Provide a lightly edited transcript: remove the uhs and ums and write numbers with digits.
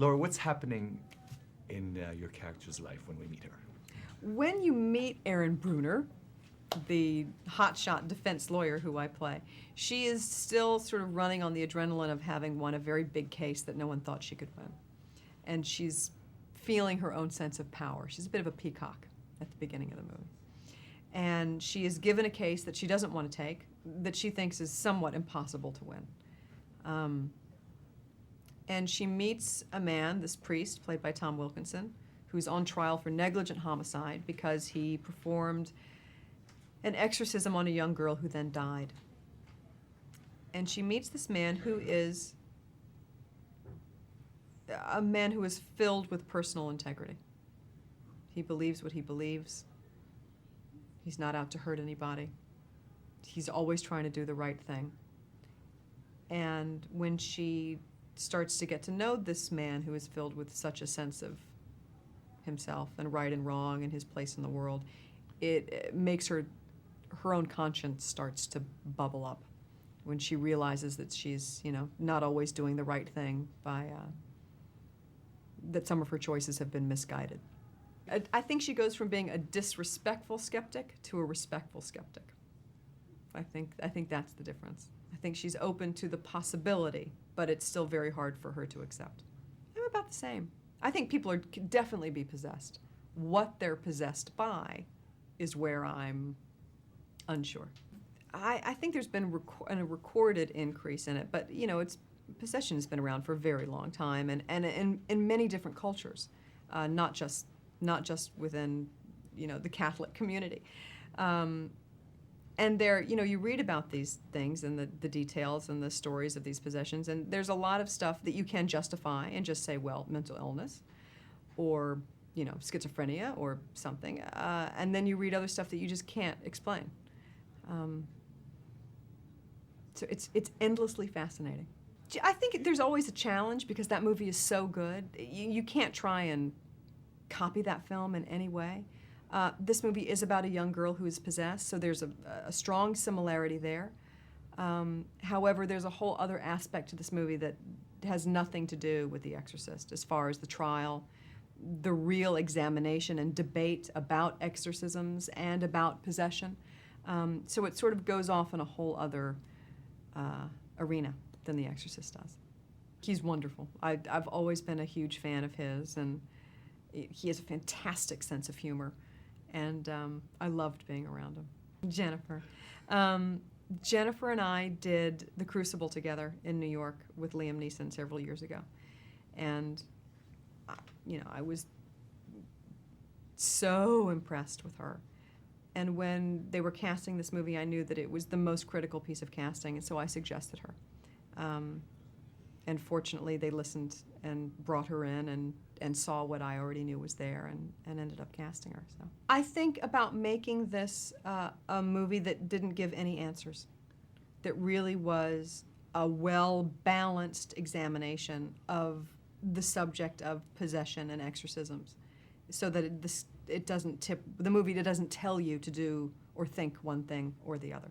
Laura, what's happening in your character's life when we meet her? When you meet Erin Bruner, the hotshot defense lawyer who I play, she is still sort of running on the adrenaline of having won a very big case that no one thought she could win. And she's feeling her own sense of power. She's a bit of a peacock at the beginning of the movie. And she is given a case that she doesn't want to take, that she thinks is somewhat impossible to win. And she meets a man, this priest, played by Tom Wilkinson, who's on trial for negligent homicide because he performed an exorcism on a young girl who then died. And she meets this man who is a man who is filled with personal integrity. He believes what he believes. He's not out to hurt anybody. He's always trying to do the right thing. And when she starts to get to know this man who is filled with such a sense of himself and right and wrong and his place in the world, it makes her own conscience starts to bubble up when she realizes that she's, not always doing the right thing that some of her choices have been misguided. I think she goes from being a disrespectful skeptic to a respectful skeptic. I think that's the difference. I think she's open to the possibility, but it's still very hard for her to accept. I'm about the same. I think people can definitely be possessed. What they're possessed by is where I'm unsure. I think there's been a recorded increase in it, but possession has been around for a very long time, and in many different cultures, not just within the Catholic community. And there, you read about these things and the details and the stories of these possessions, and there's a lot of stuff that you can justify and just say, well, mental illness, or schizophrenia or something, and then you read other stuff that you just can't explain. So it's endlessly fascinating. I think there's always a challenge because that movie is so good. You can't try and copy that film in any way. This movie is about a young girl who is possessed, so there's a strong similarity there. However, there's a whole other aspect to this movie that has nothing to do with The Exorcist as far as the trial, the real examination and debate about exorcisms and about possession. So it sort of goes off in a whole other arena than The Exorcist does. He's wonderful. I've always been a huge fan of his, and he has a fantastic sense of humor, and I loved being around him. Jennifer. Jennifer and I did The Crucible together in New York with Liam Neeson several years ago, and I was so impressed with her. And when they were casting this movie, I knew that it was the most critical piece of casting, and so I suggested her. And fortunately, they listened and brought her in and saw what I already knew was there and ended up casting her. So I think about making this a movie that didn't give any answers, that really was a well-balanced examination of the subject of possession and exorcisms, so that the movie doesn't tell you to do or think one thing or the other.